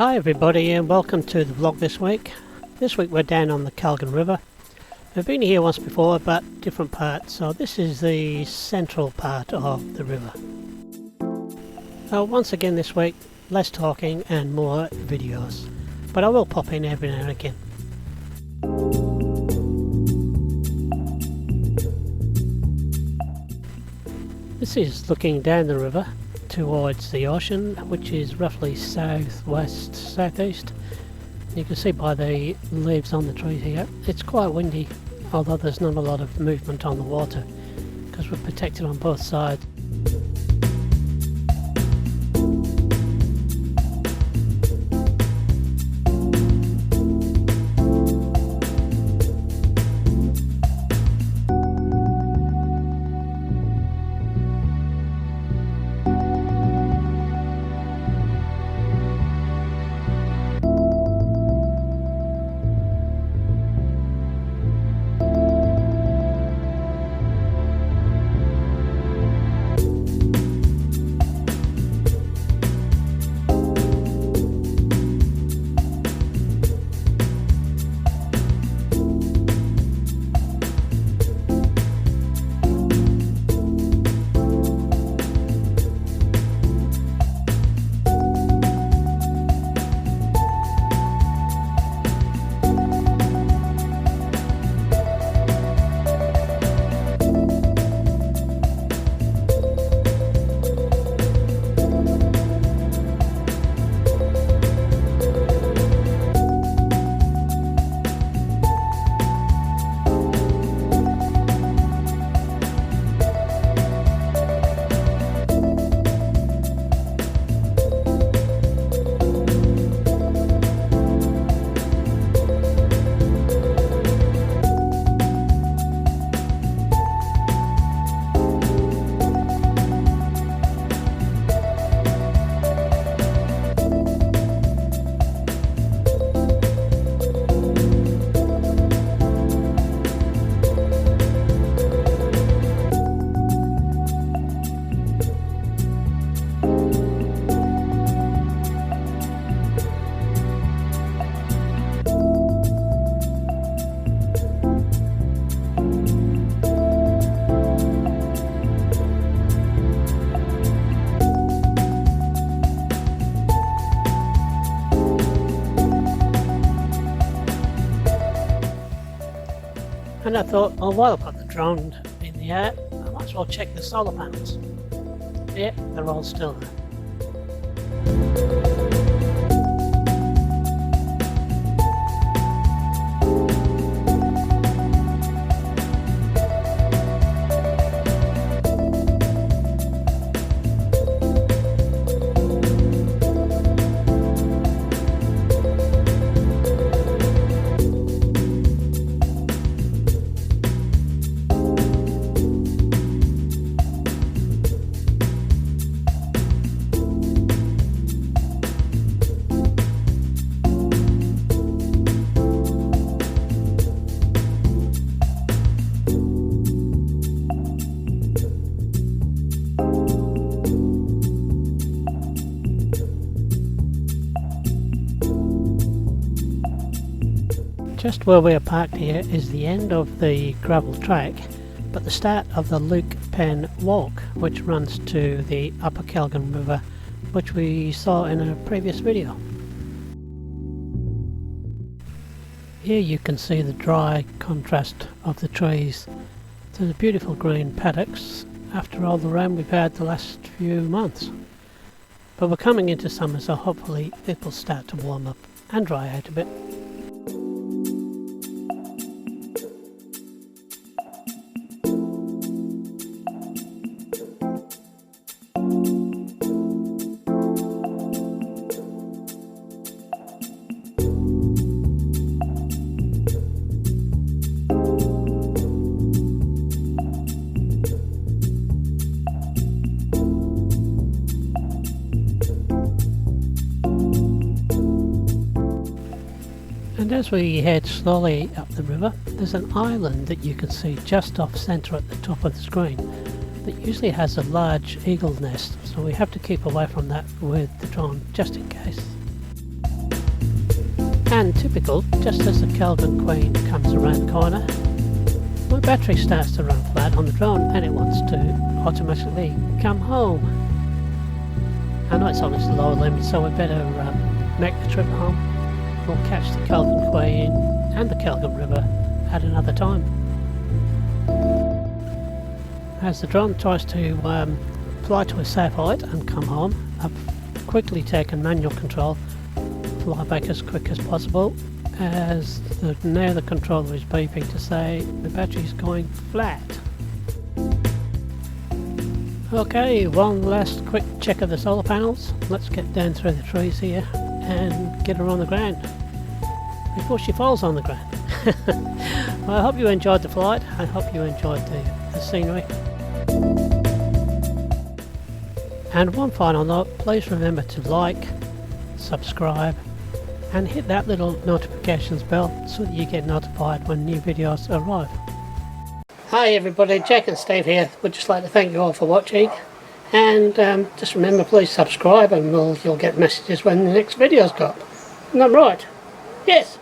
Hi everybody and welcome to the vlog this week. This week we're down on the Kalgan River. I've been here once before but different parts, so this is the central part of the river. Once again this week, less talking and more videos, but I will pop in every now and again. This is looking down the river towards the ocean, which is roughly southwest southeast. You can see by the leaves on the trees here it's quite windy, although there's not a lot of movement on the water because we're protected on both sides. And I thought, oh, while I've got the drone in the air, I might as well check the solar panels. Yeah, they're all still there. Just where we are parked here is the end of the gravel track, but the start of the Luke Penn Walk, which runs to the upper Kalgan River, which we saw in a previous video. Here you can see the dry contrast of the trees to the beautiful green paddocks after all the rain we've had the last few months. But we're coming into summer, so hopefully it will start to warm up and dry out a bit. And as we head slowly up the river, there's an island that you can see just off centre at the top of the screen that usually has a large eagle nest, so we have to keep away from that with the drone just in case. And typical, just as the Kalgan Queen comes around the corner, my battery starts to run flat on the drone and it wants to automatically come home. I know it's on its lower limit, so we better make the trip home. We'll catch the Kalgan Queen and the Kalgan River at another time. As the drone tries to fly to a safe height and come home, I've quickly taken manual control, fly back as quick as possible, as now the controller is beeping to say the battery's going flat. Okay, one last quick check of the solar panels. Let's get down through the trees here and get her on the ground before she falls on the ground. Well, I hope you enjoyed the flight. I hope you enjoyed the scenery. And one final note, please remember to like, subscribe and hit that little notifications bell so that you get notified when new videos arrive. Hi everybody, Jack and Steve here. We'd just like to thank you all for watching, and just remember, please subscribe and you'll get messages when the next video's got. And I'm right. Yes.